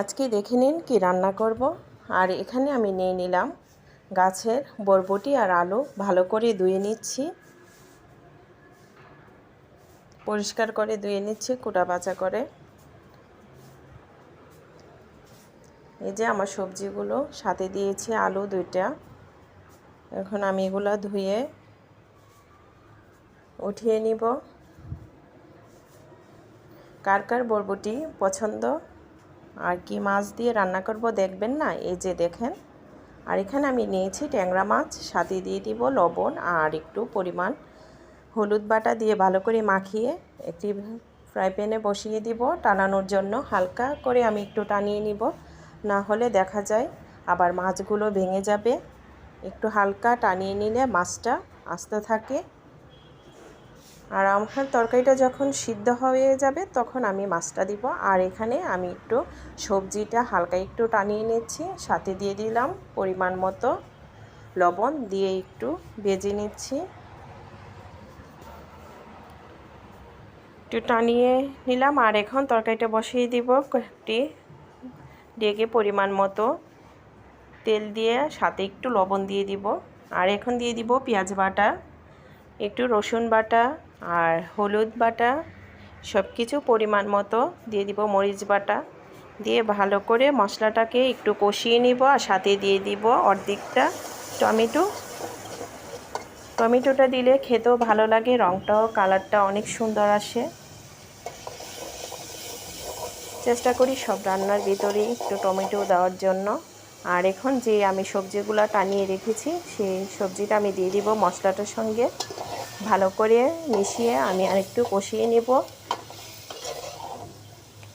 আজকে দেখে নিন কি রান্না করব। আর এখানে আমি নিয়ে নিলাম গাছের বরবটি আর আলু, ভালো করে ধুয়ে নিচ্ছি, পরিষ্কার করে ধুয়ে নিচ্ছি কুটা বাছা করে। এই যে আমার সবজিগুলো সাথে দিয়েছি, আলু 2টা। এখন আমি এগুলো ধুয়ে উঠিয়ে নিব। কার কার বরবটি পছন্দ আর কি মাছ দিয়ে রান্না করব দেখবেন না, এই যে দেখেন। আর এখানে আমি নিয়েছি ট্যাংরা মাছ, সাথে দিয়ে দিব লবণ আর একটু পরিমাণ হলুদ বাটা দিয়ে ভালো করে মাখিয়ে একটি ফ্রাই প্যানে বসিয়ে দিব টানানোর জন্য। হালকা করে আমি একটু টানিয়ে নিব, না হলে দেখা যায় আবার মাছগুলো ভেঙে যাবে। একটু হালকা টানিয়ে নিলে মাছটা আস্তে থাকে। আর আমার তরকারিটা যখন সিদ্ধ হয়ে যাবে তখন আমি মাছটা দিব। আর এখানে আমি একটু সবজিটা হালকা একটু টানিয়ে নিচ্ছি, সাথে দিয়ে দিলাম পরিমাণ মতো লবণ দিয়ে একটু ভেজে নিচ্ছি। একটু টানিয়ে নিলাম। আর এখন তরকারিটা বসিয়ে দিব কয়েকটি ডেকে পরিমাণ মতো তেল দিয়ে, সাথে একটু লবণ দিয়ে দিব। আর এখন দিয়ে দিব পেঁয়াজ বাটা, একটু রসুন বাটা আর হলুদ বাটা, সব কিছু পরিমাণ মতো দিয়ে দিব মরিচ বাটা দিয়ে ভালো করে মশলাটাকে একটু কষিয়ে নিব। আর সাথে দিয়ে দিব অর্ধেকটা টমেটোটা দিলে খেতেও ভালো লাগে, রঙটাও কালারটা অনেক সুন্দর আসে। চেষ্টা করি সব রান্নার ভিতরে একটু টমেটো দেওয়ার জন্য। আর এখন যে আমি সবজিগুলো টানিয়ে রেখেছি সেই সবজিটা আমি দিয়ে দিব মশলাটার সঙ্গে, ভালো করে মিশিয়ে আমি আরেকটু কষিয়ে নেব।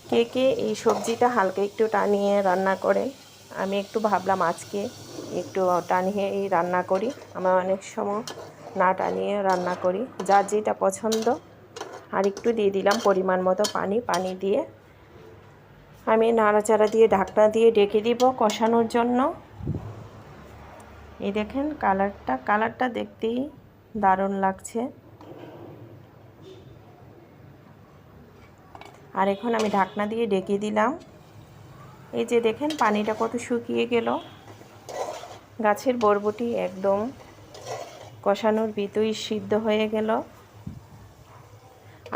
কে কে এই সবজিটা হালকা একটু টানিয়ে রান্না করে, আমি একটু ভাবলাম আজকে একটু টানিয়ে রান্না করি। আমার অনেক সময় না টানিয়ে রান্না করি, যার যেটা পছন্দ। আর একটু দিয়ে দিলাম পরিমাণ মতো পানি দিয়ে আমি নাড়াচাড়া দিয়ে ঢাকনা দিয়ে ঢেকে দিব কষানোর জন্য। এই দেখেন কালারটা দেখতেই দারুণ লাগছে। আর এখন আমি ঢাকনা দিয়ে ঢেকে দিলাম। এই যে দেখেন পানিটা কত শুকিয়ে গেল। গাছের বরবটি একদম কষানোর ভিতরেই সিদ্ধ হয়ে গেল।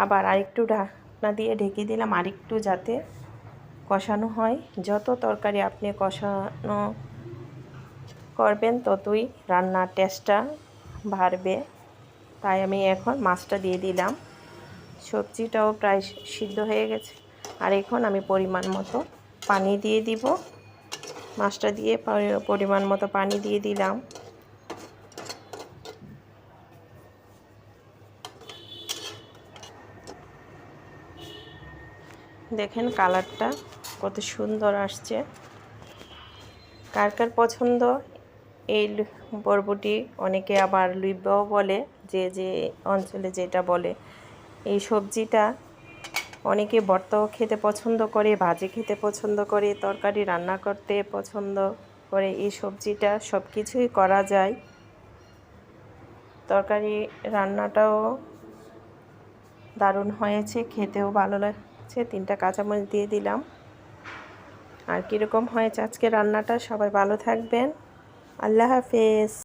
আবার আরেকটু ঢাকনা দিয়ে ঢেকে দিলাম আরেকটু যাতে কষানো হয়। যত তরকারি আপনি কষানো করবেন ততই রান্নার টেস্টটা বাড়বে। তাই আমি এখন মাছটা দিয়ে দিলাম। সবজিটাও প্রায় সিদ্ধ হয়ে গেছে। আর এখন আমি পরিমাণ মতো পানি দিয়ে দিব। মাছটা দিয়ে পরিমাণ মতো পানি দিয়ে দিলাম। দেখেন কালারটা কত সুন্দর আসছে। কার কার পছন্দ এই বরবটি, অনেকে আবার লুইবাও বলে, যে যে অঞ্চলে যেটা বলে। এই সবজিটা অনেকে ভর্তাও খেতে পছন্দ করে, ভাজি খেতে পছন্দ করে, তরকারি রান্না করতে পছন্দ করে। এই সবজিটা সব কিছুই করা যায়। তরকারি রান্নাটাও দারুণ হয়েছে, খেতেও ভালো লাগছে। 3টা কাঁচামরিচ দিয়ে দিলাম। আর কীরকম হয়েছে আজকে রান্নাটা, সবাই ভালো থাকবেন। আল্লাহ হাফেজ।